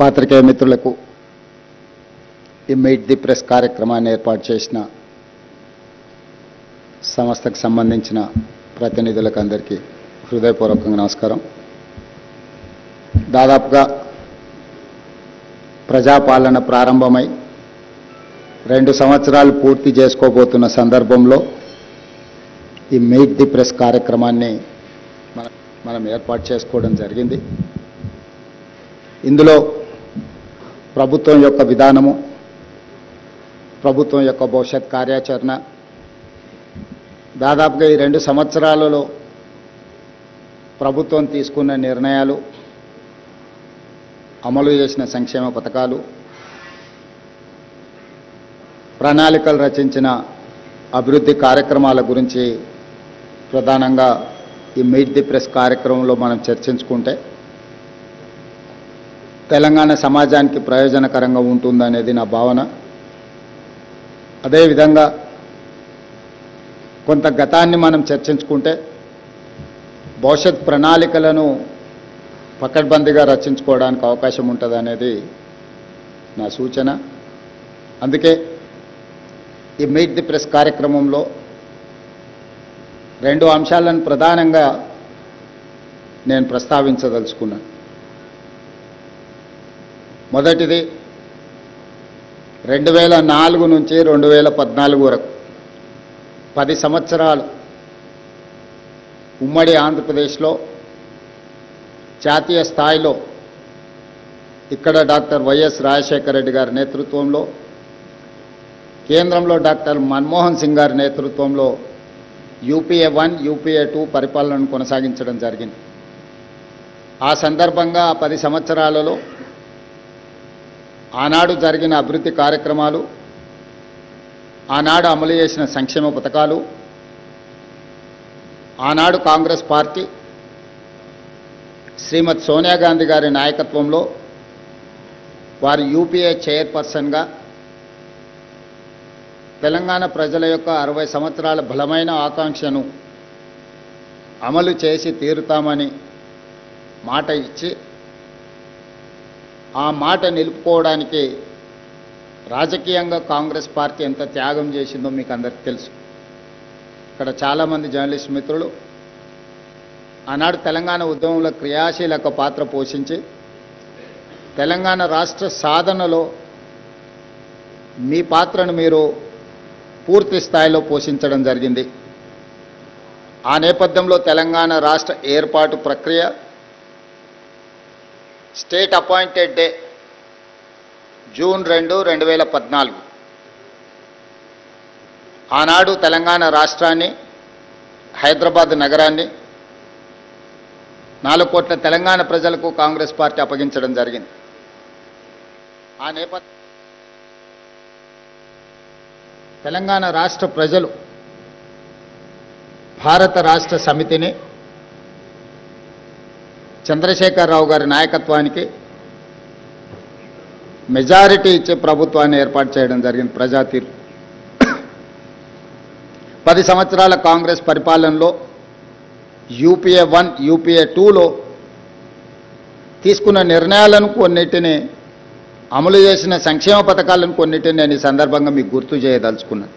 పాత్రికేయ మిత్రులకు ఈ మీట్ ది ప్రెస్ కార్యక్రమాన్ని ఏర్పాటు చేసిన సంస్థకు సంబంధించిన ప్రతినిధులకు అందరికీ హృదయపూర్వకంగా నమస్కారం. దాదాపుగా ప్రజాపాలన ప్రారంభమై 2 సంవత్సరాలు పూర్తి చేసుకోబోతున్న సందర్భంలో ఈ మీట్ ది ప్రెస్ కార్యక్రమాన్ని మనం ఏర్పాటు చేసుకోవడం జరిగింది. ఇందులో ప్రభుత్వం యొక్క విధానము, ప్రభుత్వం యొక్క భవిష్యత్ కార్యాచరణ, దాదాపుగా ఈ 2 సంవత్సరాలలో ప్రభుత్వం తీసుకున్న నిర్ణయాలు, అమలు చేసిన సంక్షేమ పథకాలు, ప్రణాళికలు రచించిన అభివృద్ధి కార్యక్రమాల గురించి ప్రధానంగా ఈ మీట్ ది ప్రెస్ కార్యక్రమంలో మనం చర్చించుకుంటే తెలంగాణ సమాజానికి ప్రయోజనకరంగా ఉంటుందనేది నా భావన. అదేవిధంగా కొంత గతాన్ని మనం చర్చించుకుంటే భవిష్యత్ ప్రణాళికలను పకడ్బందీగా రచించుకోవడానికి అవకాశం ఉంటుందనేది నా సూచన. అందుకే ఈ మీట్ ది ప్రెస్ కార్యక్రమంలో 2 అంశాలను ప్రధానంగా నేను ప్రస్తావించదలుచుకున్నాను. మొదటిది 2004 నుంచి 2014 వరకు 10 సంవత్సరాలు ఉమ్మడి ఆంధ్రప్రదేశ్లో జాతీయ స్థాయిలో ఇక్కడ డాక్టర్ వైఎస్ రాజశేఖర రెడ్డి గారి నేతృత్వంలో, కేంద్రంలో డాక్టర్ మన్మోహన్ సింగ్ గారి నేతృత్వంలో యూపీఏ 1, యూపీఏ 2 పరిపాలనను కొనసాగించడం జరిగింది. ఆ సందర్భంగా 10 సంవత్సరాలలో ఆనాడు జరిగిన అభివృద్ధి కార్యక్రమాలు, ఆనాడు అమలు చేసిన సంక్షేమ పథకాలు, ఆనాడు కాంగ్రెస్ పార్టీ శ్రీమతి సోనియా గాంధీ గారి నాయకత్వంలో వారు యూపీఏ చైర్పర్సన్గా తెలంగాణ ప్రజల యొక్క 60 సంవత్సరాల బలమైన ఆకాంక్షను అమలు చేసి తీరుతామని మాట ఇచ్చి ఆ మాట నిలుపుకోవడానికి రాజకీయంగా కాంగ్రెస్ పార్టీ ఎంత త్యాగం చేసిందో మీకు అందరికీ తెలుసు. ఇక్కడ చాలామంది జర్నలిస్ట్ మిత్రులు ఆనాడు తెలంగాణ ఉద్యమంలో క్రియాశీలక పాత్ర పోషించి తెలంగాణ రాష్ట్ర సాధనలో మీ పాత్రను మీరు పూర్తి స్థాయిలో పోషించడం జరిగింది. ఆ నేపథ్యంలో తెలంగాణ రాష్ట్ర ఏర్పాటు ప్రక్రియ స్టేట్ అపాయింటెడ్ డే జూన్ 2, 2014 ఆనాడు తెలంగాణ రాష్ట్రాన్ని, హైదరాబాద్ నగరాన్ని 4 కోట్ల తెలంగాణ ప్రజలకు కాంగ్రెస్ పార్టీ అప్పగించడం జరిగింది. ఆ నేపథ్యం తెలంగాణ రాష్ట్ర ప్రజలు భారత రాష్ట్ర సమితిని చంద్రశేఖరరావు గారి నాయకత్వానికి మెజారిటీ ఇచ్చే ప్రభుత్వాన్ని ఏర్పాటు చేయడం జరిగింది. ప్రజా తీర్పు 10 సంవత్సరాల కాంగ్రెస్ పరిపాలనలో యూపీఏ 1, యూపీఏ 2లో తీసుకున్న నిర్ణయాలను కొన్నిటిని, అమలు చేసిన సంక్షేమ పథకాలను కొన్నిటిని నేను ఈ సందర్భంగా మీకు గుర్తు చేయదలుచుకున్నాను.